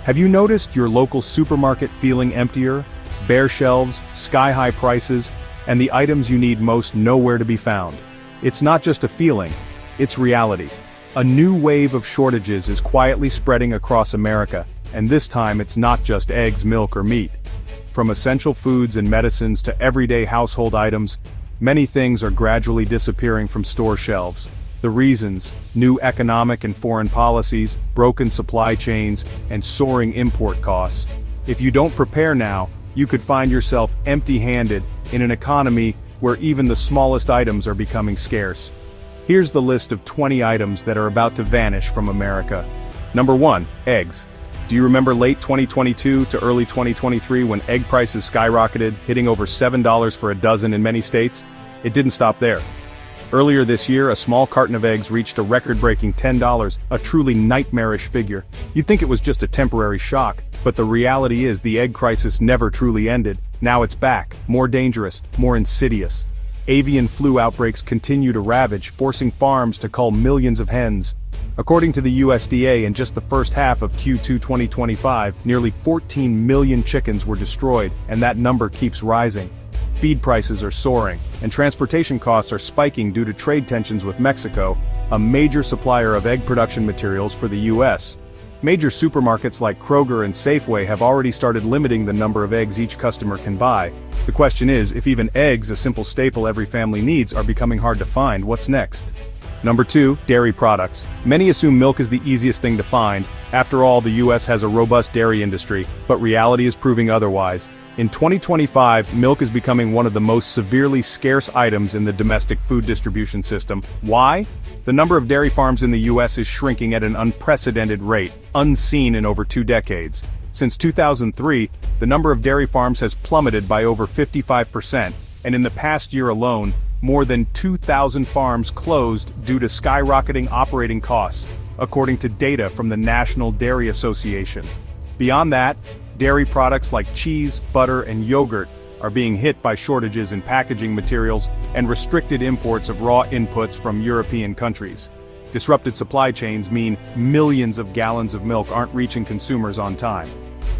Have you noticed your local supermarket feeling emptier? Bare shelves, sky-high prices, and the items you need most nowhere to be found. It's not just a feeling, it's reality. A new wave of shortages is quietly spreading across America, and this time it's not just eggs, milk, or meat. From essential foods and medicines to everyday household items, many things are gradually disappearing from store shelves. The reasons: new economic and foreign policies, broken supply chains, and soaring import costs. If you don't prepare now, you could find yourself empty-handed in an economy where even the smallest items are becoming scarce. Here's the list of 20 items that are about to vanish from America. Number 1. Eggs. Do you remember late 2022 to early 2023 when egg prices skyrocketed, hitting over $7 for a dozen in many states? It didn't stop there. Earlier this year, a small carton of eggs reached a record-breaking $10, a truly nightmarish figure. You'd think it was just a temporary shock, but the reality is the egg crisis never truly ended. Now it's back, more dangerous, more insidious. Avian flu outbreaks continue to ravage, forcing farms to cull millions of hens. According to the USDA, in just the first half of Q2 2025, nearly 14 million chickens were destroyed, and that number keeps rising. Feed prices are soaring, and transportation costs are spiking due to trade tensions with Mexico, a major supplier of egg production materials for the U.S. Major supermarkets like Kroger and Safeway have already started limiting the number of eggs each customer can buy. The question is, if even eggs, a simple staple every family needs, are becoming hard to find, what's next? Number 2. Dairy products. Many assume milk is the easiest thing to find. After all, the U.S. has a robust dairy industry, but reality is proving otherwise. In 2025, milk is becoming one of the most severely scarce items in the domestic food distribution system. Why? The number of dairy farms in the U.S. is shrinking at an unprecedented rate, unseen in over 2 decades. Since 2003, the number of dairy farms has plummeted by over 55%, and in the past year alone, more than 2,000 farms closed due to skyrocketing operating costs, according to data from the National Dairy Association. Beyond that, dairy products like cheese, butter, and yogurt are being hit by shortages in packaging materials and restricted imports of raw inputs from European countries. Disrupted supply chains mean millions of gallons of milk aren't reaching consumers on time.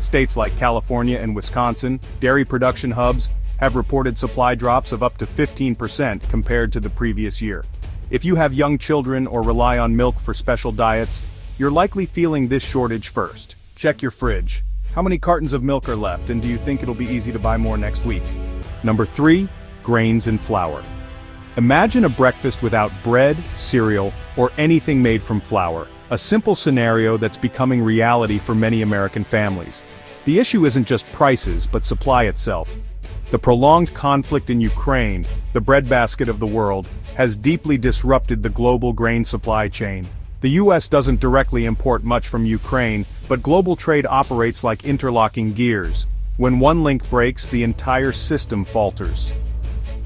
States like California and Wisconsin, dairy production hubs, have reported supply drops of up to 15% compared to the previous year. If you have young children or rely on milk for special diets, you're likely feeling this shortage first. Check your fridge. How many cartons of milk are left, and do you think it'll be easy to buy more next week? Number 3. Grains and flour. Imagine a breakfast without bread, cereal, or anything made from flour. A simple scenario that's becoming reality for many American families. The issue isn't just prices, but supply itself. The prolonged conflict in Ukraine, the breadbasket of the world, has deeply disrupted the global grain supply chain. The U.S. doesn't directly import much from Ukraine, but global trade operates like interlocking gears. When one link breaks, the entire system falters.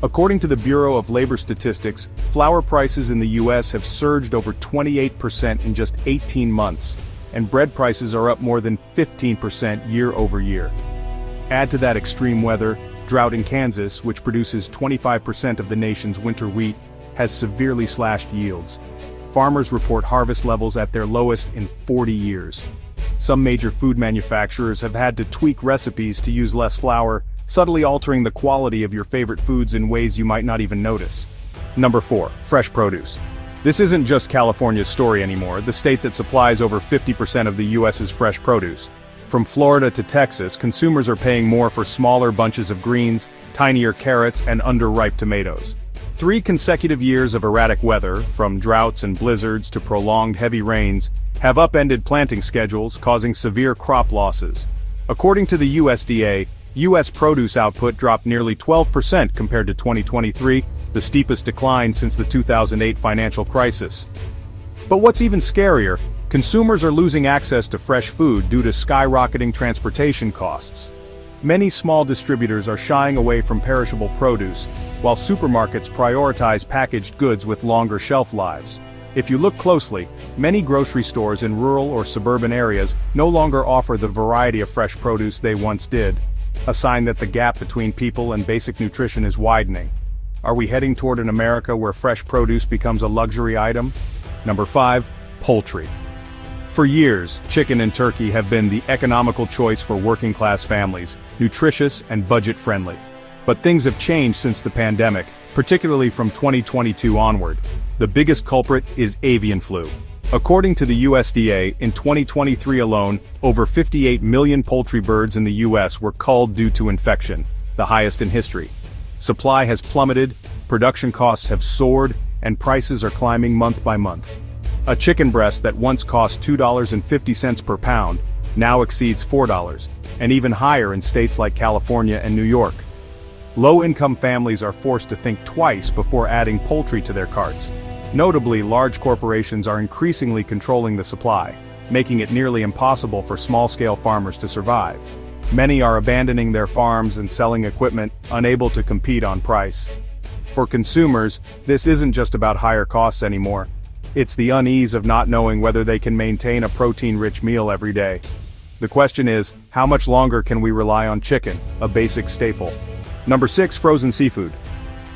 According to the Bureau of Labor Statistics, flour prices in the U.S. have surged over 28% in just 18 months, and bread prices are up more than 15% year over year. Add to that extreme weather, drought in Kansas, which produces 25% of the nation's winter wheat, has severely slashed yields. Farmers report harvest levels at their lowest in 40 years. Some major food manufacturers have had to tweak recipes to use less flour, subtly altering the quality of your favorite foods in ways you might not even notice. Number 4. Fresh produce. This isn't just California's story anymore, the state that supplies over 50% of the U.S.'s fresh produce. From Florida to Texas, consumers are paying more for smaller bunches of greens, tinier carrots, and underripe tomatoes. 3 consecutive years of erratic weather, from droughts and blizzards to prolonged heavy rains, have upended planting schedules, causing severe crop losses. According to the USDA, U.S. produce output dropped nearly 12% compared to 2023, the steepest decline since the 2008 financial crisis. But what's even scarier, consumers are losing access to fresh food due to skyrocketing transportation costs. Many small distributors are shying away from perishable produce, while supermarkets prioritize packaged goods with longer shelf lives. If you look closely, many grocery stores in rural or suburban areas no longer offer the variety of fresh produce they once did, a sign that the gap between people and basic nutrition is widening. Are we heading toward an America where fresh produce becomes a luxury item? Number 5. Poultry. For years, chicken and turkey have been the economical choice for working-class families, nutritious and budget-friendly. But things have changed since the pandemic, particularly from 2022 onward. The biggest culprit is avian flu. According to the USDA, in 2023 alone, over 58 million poultry birds in the US were culled due to infection, the highest in history. Supply has plummeted, production costs have soared, and prices are climbing month by month. A chicken breast that once cost $2.50 per pound now exceeds $4, and even higher in states like California and New York. Low-income families are forced to think twice before adding poultry to their carts. Notably, large corporations are increasingly controlling the supply, making it nearly impossible for small-scale farmers to survive. Many are abandoning their farms and selling equipment, unable to compete on price. For consumers, this isn't just about higher costs anymore. It's the unease of not knowing whether they can maintain a protein-rich meal every day. The question is, how much longer can we rely on chicken, a basic staple? Number 6, frozen seafood.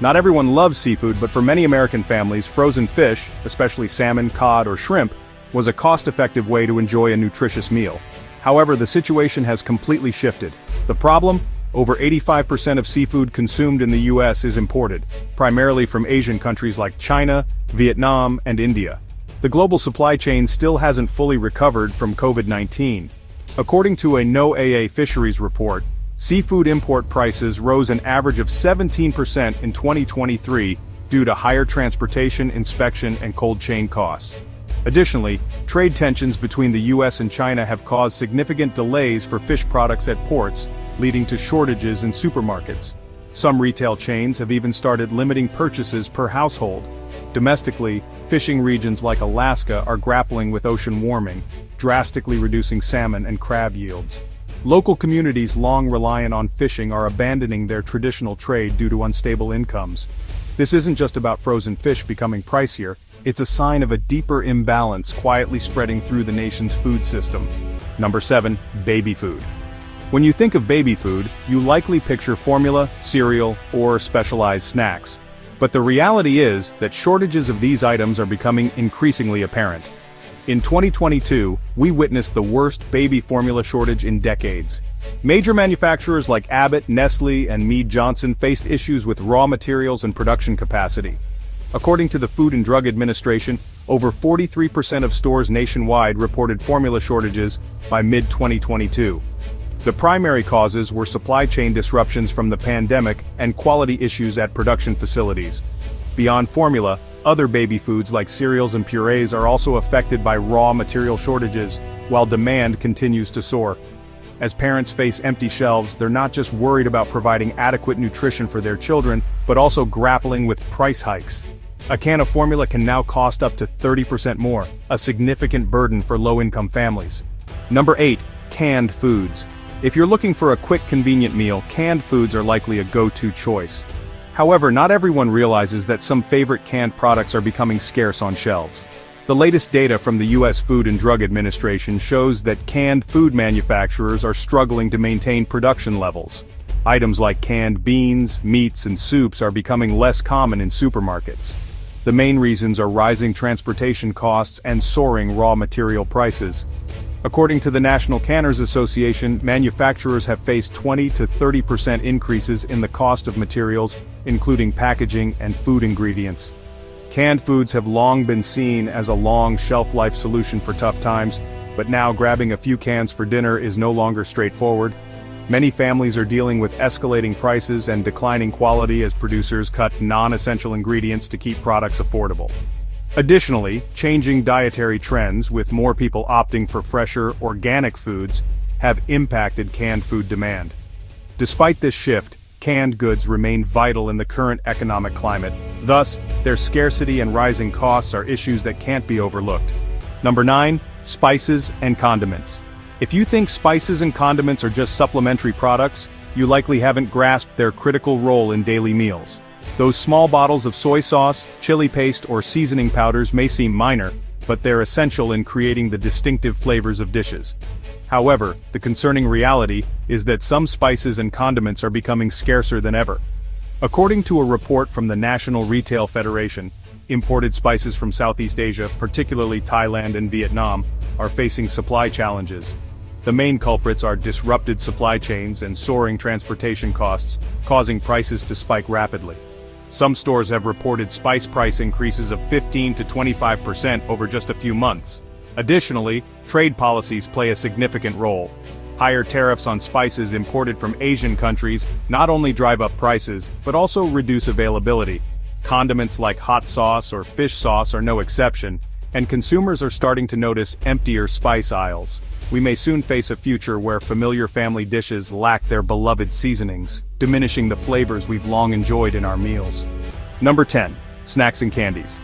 Not everyone loves seafood, but for many American families, frozen fish, especially salmon, cod, or shrimp, was a cost-effective way to enjoy a nutritious meal. However, the situation has completely shifted. The problem? Over 85% of seafood consumed in the US is imported, primarily from Asian countries like China, Vietnam, and India. The global supply chain still hasn't fully recovered from COVID-19. According to a NOAA fisheries report, seafood import prices rose an average of 17% in 2023 due to higher transportation, inspection, and cold chain costs. Additionally, trade tensions between the US and China have caused significant delays for fish products at ports, leading to shortages in supermarkets. Some retail chains have even started limiting purchases per household. Domestically, fishing regions like Alaska are grappling with ocean warming, drastically reducing salmon and crab yields. Local communities long reliant on fishing are abandoning their traditional trade due to unstable incomes. This isn't just about frozen fish becoming pricier, it's a sign of a deeper imbalance quietly spreading through the nation's food system. Number 7, baby food. When you think of baby food, you likely picture formula, cereal, or specialized snacks. But the reality is that shortages of these items are becoming increasingly apparent. In 2022, we witnessed the worst baby formula shortage in decades. Major manufacturers like Abbott, Nestle, and Mead Johnson faced issues with raw materials and production capacity. According to the Food and Drug Administration, over 43% of stores nationwide reported formula shortages by mid-2022. The primary causes were supply chain disruptions from the pandemic and quality issues at production facilities. Beyond formula, other baby foods like cereals and purees are also affected by raw material shortages, while demand continues to soar. As parents face empty shelves, they're not just worried about providing adequate nutrition for their children, but also grappling with price hikes. A can of formula can now cost up to 30% more, a significant burden for low-income families. Number 8, canned foods. If you're looking for a quick, convenient meal, canned foods are likely a go-to choice. However, not everyone realizes that some favorite canned products are becoming scarce on shelves. The latest data from the US Food and Drug Administration shows that canned food manufacturers are struggling to maintain production levels. Items like canned beans, meats, and soups are becoming less common in supermarkets. The main reasons are rising transportation costs and soaring raw material prices. According to the National Canners Association, manufacturers have faced 20 to 30% increases in the cost of materials, including packaging and food ingredients. Canned foods have long been seen as a long shelf-life solution for tough times, but now grabbing a few cans for dinner is no longer straightforward. Many families are dealing with escalating prices and declining quality as producers cut non-essential ingredients to keep products affordable. Additionally, changing dietary trends, with more people opting for fresher, organic foods, have impacted canned food demand. Despite this shift, canned goods remain vital in the current economic climate. Thus, their scarcity and rising costs are issues that can't be overlooked. Number 9, spices and condiments. If you think spices and condiments are just supplementary products, you likely haven't grasped their critical role in daily meals. Those small bottles of soy sauce, chili paste, or seasoning powders may seem minor, but they're essential in creating the distinctive flavors of dishes. However, the concerning reality is that some spices and condiments are becoming scarcer than ever. According to a report from the National Retail Federation, Imported spices from Southeast Asia, particularly Thailand and Vietnam, are facing supply challenges. The main culprits are disrupted supply chains and soaring transportation costs, causing prices to spike rapidly. Some stores have reported spice price increases of 15 to 25% over just a few months. Additionally, trade policies play a significant role. Higher tariffs on spices imported from Asian countries not only drive up prices, but also reduce availability. Condiments like hot sauce or fish sauce are no exception, and consumers are starting to notice emptier spice aisles. We may soon face a future where familiar family dishes lack their beloved seasonings, diminishing the flavors we've long enjoyed in our meals. Number 10. Snacks and candies.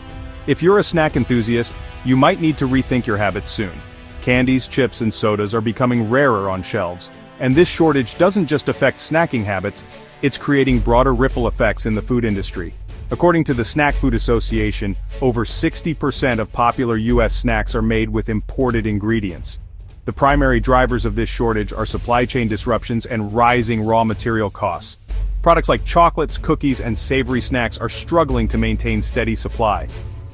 If you're a snack enthusiast, you might need to rethink your habits soon. Candies, chips, and sodas are becoming rarer on shelves, and this shortage doesn't just affect snacking habits, it's creating broader ripple effects in the food industry. According to the Snack Food Association, over 60% of popular U.S. snacks are made with imported ingredients. The primary drivers of this shortage are supply chain disruptions and rising raw material costs. Products like chocolates, cookies, and savory snacks are struggling to maintain steady supply.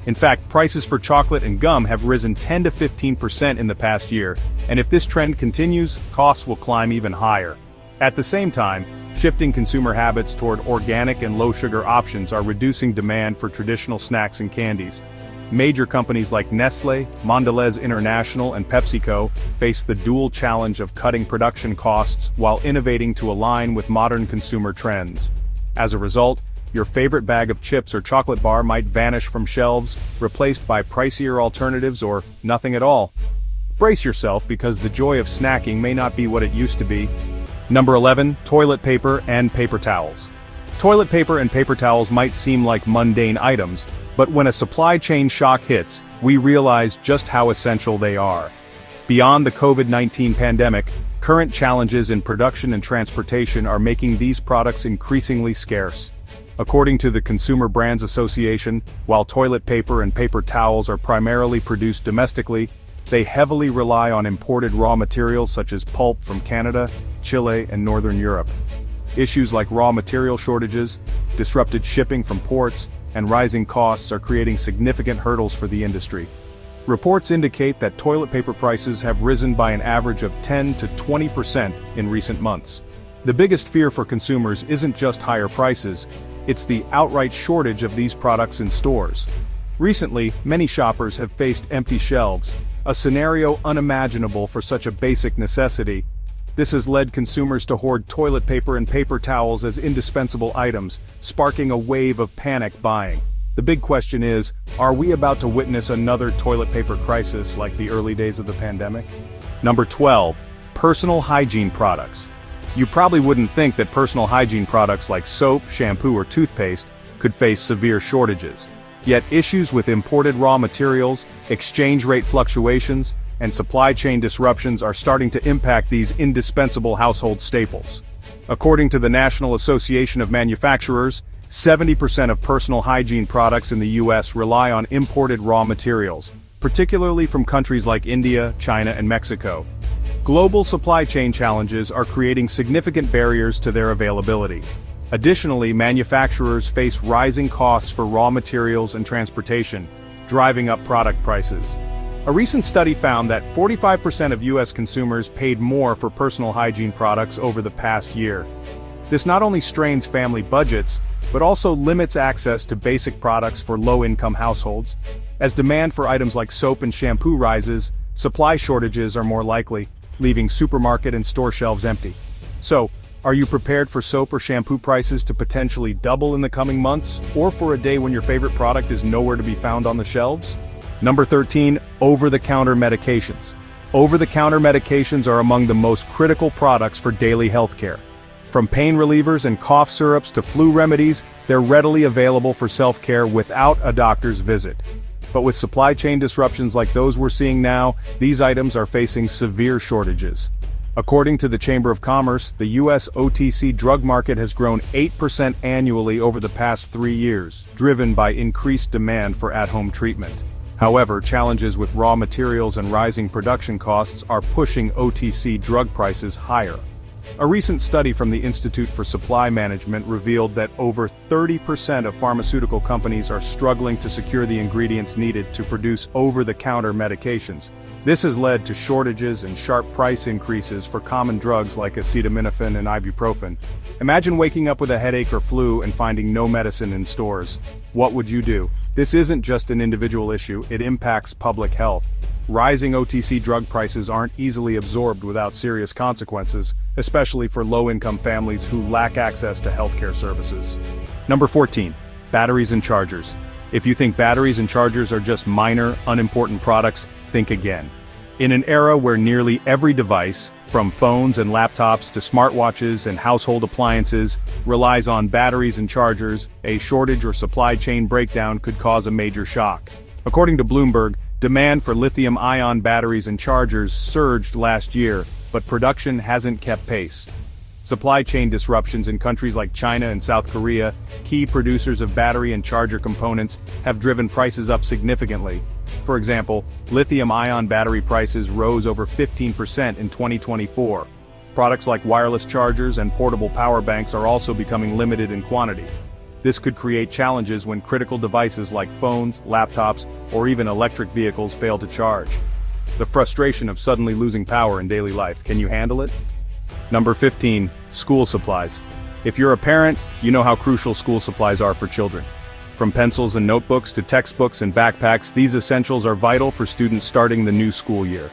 In fact, prices for chocolate and gum have risen 10 to 15% in the past year, and if this trend continues, costs will climb even higher. At the same time, shifting consumer habits toward organic and low-sugar options are reducing demand for traditional snacks and candies. Major companies like Nestle, Mondelez International, and PepsiCo face the dual challenge of cutting production costs while innovating to align with modern consumer trends. As a result, your favorite bag of chips or chocolate bar might vanish from shelves, replaced by pricier alternatives or nothing at all. Brace yourself because the joy of snacking may not be what it used to be. Number 11. Toilet paper and paper towels. Toilet paper and paper towels might seem like mundane items, but when a supply chain shock hits, we realize just how essential they are. Beyond the COVID-19 pandemic, current challenges in production and transportation are making these products increasingly scarce. According to the Consumer Brands Association, while toilet paper and paper towels are primarily produced domestically, they heavily rely on imported raw materials such as pulp from Canada, Chile, and Northern Europe. Issues like raw material shortages, disrupted shipping from ports, and rising costs are creating significant hurdles for the industry. Reports indicate that toilet paper prices have risen by an average of 10 to 20% in recent months. The biggest fear for consumers isn't just higher prices, it's the outright shortage of these products in stores. Recently, many shoppers have faced empty shelves, a scenario unimaginable for such a basic necessity. This has led consumers to hoard toilet paper and paper towels as indispensable items, sparking a wave of panic buying. The big question is, are we about to witness another toilet paper crisis like the early days of the pandemic? Number 12. Personal hygiene products. You probably wouldn't think that personal hygiene products like soap, shampoo, or toothpaste could face severe shortages. Yet issues with imported raw materials, exchange rate fluctuations, and supply chain disruptions are starting to impact these indispensable household staples. According to the National Association of Manufacturers, 70% of personal hygiene products in the U.S. rely on imported raw materials, particularly from countries like India, China, and Mexico. Global supply chain challenges are creating significant barriers to their availability. Additionally, manufacturers face rising costs for raw materials and transportation, driving up product prices. A recent study found that 45% of U.S. consumers paid more for personal hygiene products over the past year. This not only strains family budgets, but also limits access to basic products for low-income households. As demand for items like soap and shampoo rises, supply shortages are more likely, leaving supermarket and store shelves empty. So, are you prepared for soap or shampoo prices to potentially double in the coming months, or for a day when your favorite product is nowhere to be found on the shelves? Number 13. Over-the-counter medications. Over-the-counter medications are among the most critical products for daily healthcare. From pain relievers and cough syrups to flu remedies, they're readily available for self-care without a doctor's visit. But with supply chain disruptions like those we're seeing now, these items are facing severe shortages. According to the Chamber of Commerce, the U.S. OTC drug market has grown 8% annually over the past 3 years, driven by increased demand for at-home treatment. However, challenges with raw materials and rising production costs are pushing OTC drug prices higher. A recent study from the Institute for Supply Management revealed that over 30% of pharmaceutical companies are struggling to secure the ingredients needed to produce over-the-counter medications. This has led to shortages and sharp price increases for common drugs like acetaminophen and ibuprofen. Imagine waking up with a headache or flu and finding no medicine in stores. What would you do? This isn't just an individual issue, it impacts public health. Rising OTC drug prices aren't easily absorbed without serious consequences, especially for low-income families who lack access to healthcare services. Number 14. Batteries and chargers. If you think batteries and chargers are just minor, unimportant products, think again. In an era where nearly every device, from phones and laptops to smartwatches and household appliances, relies on batteries and chargers, a shortage or supply chain breakdown could cause a major shock. According to Bloomberg, demand for lithium-ion batteries and chargers surged last year, but production hasn't kept pace. Supply chain disruptions in countries like China and South Korea, key producers of battery and charger components, have driven prices up significantly. For example, lithium-ion battery prices rose over 15% in 2024. Products like wireless chargers and portable power banks are also becoming limited in quantity. This could create challenges when critical devices like phones, laptops, or even electric vehicles fail to charge. The frustration of suddenly losing power in daily life, can you handle it? Number 15. School supplies. If you're a parent, you know how crucial school supplies are for children. From pencils and notebooks to textbooks and backpacks, these essentials are vital for students starting the new school year.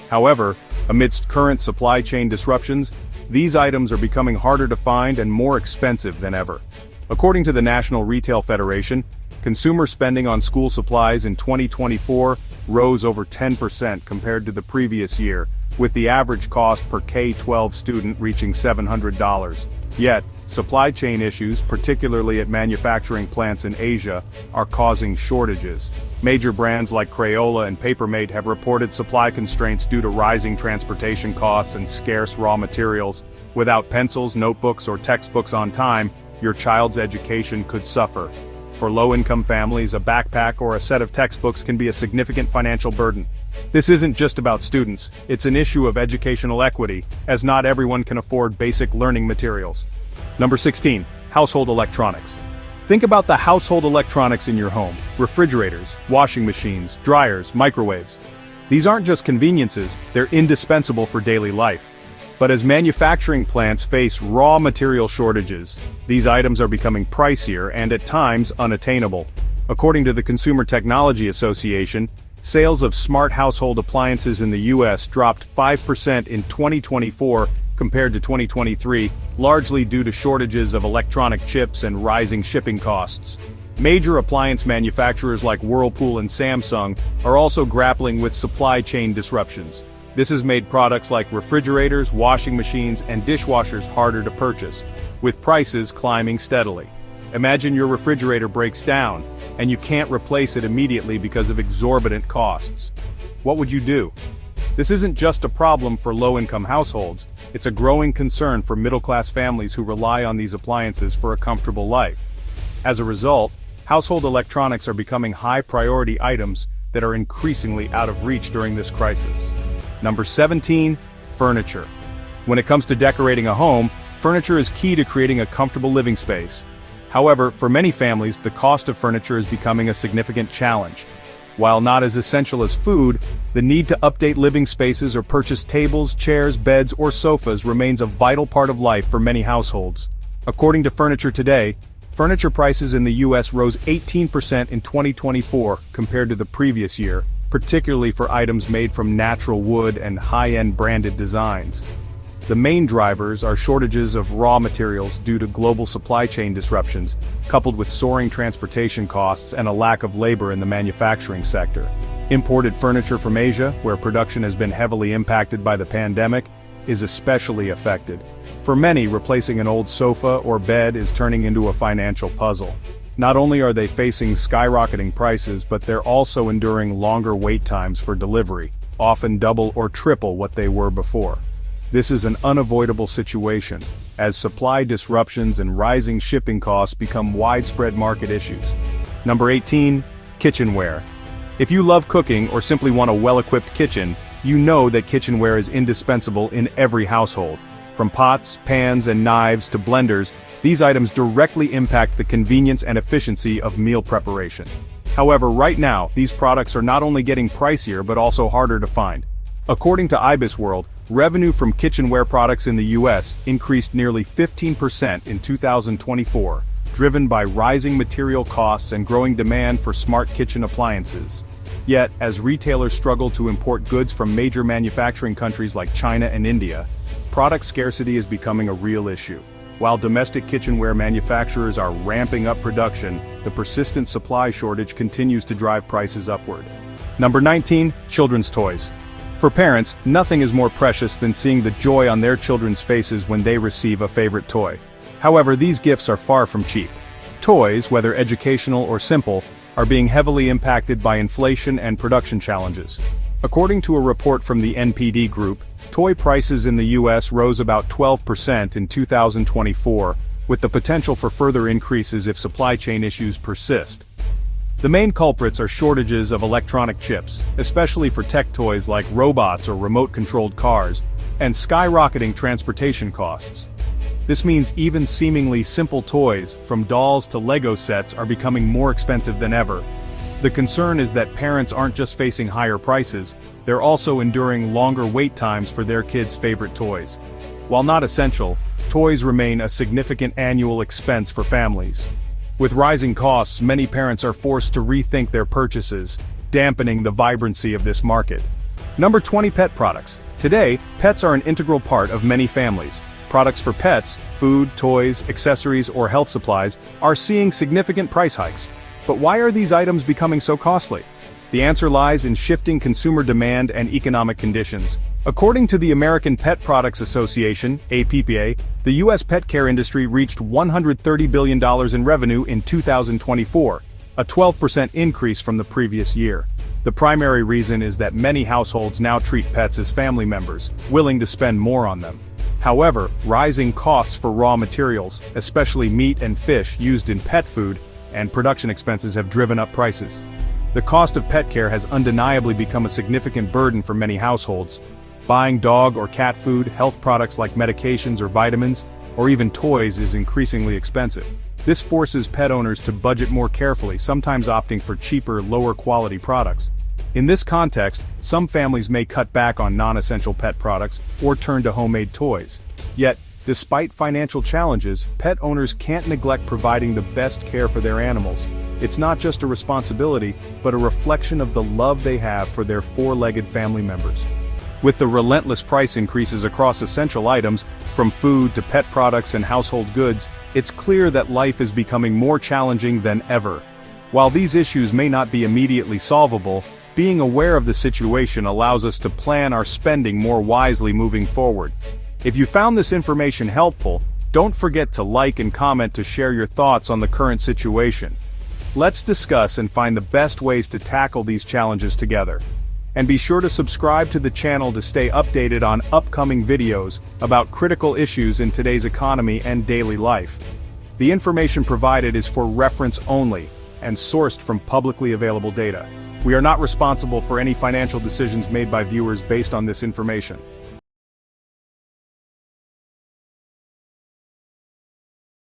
However, amidst current supply chain disruptions, these items are becoming harder to find and more expensive than ever. According to the National Retail Federation, consumer spending on school supplies in 2024 rose over 10% compared to the previous year, with the average cost per K-12 student reaching $700. Yet, supply chain issues, particularly at manufacturing plants in Asia, are causing shortages. Major brands like Crayola and Papermate have reported supply constraints due to rising transportation costs and scarce raw materials. Without pencils, notebooks, or textbooks on time, your child's education could suffer. For low-income families, a backpack or a set of textbooks can be a significant financial burden. This isn't just about students, it's an issue of educational equity, as not everyone can afford basic learning materials. Number 16. Household electronics. Think about the household electronics in your home: refrigerators, washing machines, dryers, microwaves. These aren't just conveniences, they're indispensable for daily life. But as manufacturing plants face raw material shortages, these items are becoming pricier and at times unattainable. According to the Consumer Technology Association, sales of smart household appliances in the U.S. dropped 5% in 2024 compared to 2023, largely due to shortages of electronic chips and rising shipping costs. Major appliance manufacturers like Whirlpool and Samsung are also grappling with supply chain disruptions. This has made products like refrigerators, washing machines, and dishwashers harder to purchase, with prices climbing steadily. Imagine your refrigerator breaks down, and you can't replace it immediately because of exorbitant costs. What would you do? This isn't just a problem for low-income households, it's a growing concern for middle-class families who rely on these appliances for a comfortable life. As a result, household electronics are becoming high-priority items that are increasingly out of reach during this crisis. Number 17. Furniture. When it comes to decorating a home, furniture is key to creating a comfortable living space. However, for many families, the cost of furniture is becoming a significant challenge. While not as essential as food, the need to update living spaces or purchase tables, chairs, beds, or sofas remains a vital part of life for many households. According to Furniture Today, furniture prices in the U.S. rose 18% in 2024 compared to the previous year, particularly for items made from natural wood and high-end branded designs. The main drivers are shortages of raw materials due to global supply chain disruptions, coupled with soaring transportation costs and a lack of labor in the manufacturing sector. Imported furniture from Asia, where production has been heavily impacted by the pandemic, is especially affected. For many, replacing an old sofa or bed is turning into a financial puzzle. Not only are they facing skyrocketing prices, but they're also enduring longer wait times for delivery, often double or triple what they were before. This is an unavoidable situation, as supply disruptions and rising shipping costs become widespread market issues. Number 18. Kitchenware. If you love cooking or simply want a well-equipped kitchen, you know that kitchenware is indispensable in every household. From pots, pans, and knives to blenders, these items directly impact the convenience and efficiency of meal preparation. However, right now, these products are not only getting pricier but also harder to find. According to IBIS World, revenue from kitchenware products in the US increased nearly 15% in 2024, driven by rising material costs and growing demand for smart kitchen appliances. Yet, as retailers struggle to import goods from major manufacturing countries like China and India, product scarcity is becoming a real issue. While domestic kitchenware manufacturers are ramping up production, the persistent supply shortage continues to drive prices upward. Number 19, children's toys. For parents, nothing is more precious than seeing the joy on their children's faces when they receive a favorite toy. However, these gifts are far from cheap. Toys, whether educational or simple, are being heavily impacted by inflation and production challenges. According to a report from the NPD Group, toy prices in the US rose about 12% in 2024, with the potential for further increases if supply chain issues persist. The main culprits are shortages of electronic chips, especially for tech toys like robots or remote-controlled cars, and skyrocketing transportation costs. This means even seemingly simple toys, from dolls to Lego sets, are becoming more expensive than ever. The concern is that parents aren't just facing higher prices, they're also enduring longer wait times for their kids' favorite toys. While not essential, toys remain a significant annual expense for families. With rising costs, many parents are forced to rethink their purchases, dampening the vibrancy of this market. Number 20, pet products. Today, pets are an integral part of many families. Products for pets, food, toys, accessories, or health supplies, are seeing significant price hikes. But why are these items becoming so costly? The answer lies in shifting consumer demand and economic conditions. According to the American Pet Products Association, APPA, the U.S. pet care industry reached $130 billion in revenue in 2024, a 12% increase from the previous year. The primary reason is that many households now treat pets as family members, willing to spend more on them. However, rising costs for raw materials, especially meat and fish used in pet food, and production expenses have driven up prices. The cost of pet care has undeniably become a significant burden for many households. Buying dog or cat food, health products like medications or vitamins, or even toys is increasingly expensive. This forces pet owners to budget more carefully, sometimes opting for cheaper, lower-quality products. In this context, some families may cut back on non-essential pet products or turn to homemade toys. Yet, despite financial challenges, pet owners can't neglect providing the best care for their animals. It's not just a responsibility, but a reflection of the love they have for their four-legged family members. With the relentless price increases across essential items, from food to pet products and household goods, it's clear that life is becoming more challenging than ever. While these issues may not be immediately solvable, being aware of the situation allows us to plan our spending more wisely moving forward. If you found this information helpful, don't forget to like and comment to share your thoughts on the current situation. Let's discuss and find the best ways to tackle these challenges together. And be sure to subscribe to the channel to stay updated on upcoming videos about critical issues in today's economy and daily life. The information provided is for reference only and sourced from publicly available data. We are not responsible for any financial decisions made by viewers based on this information.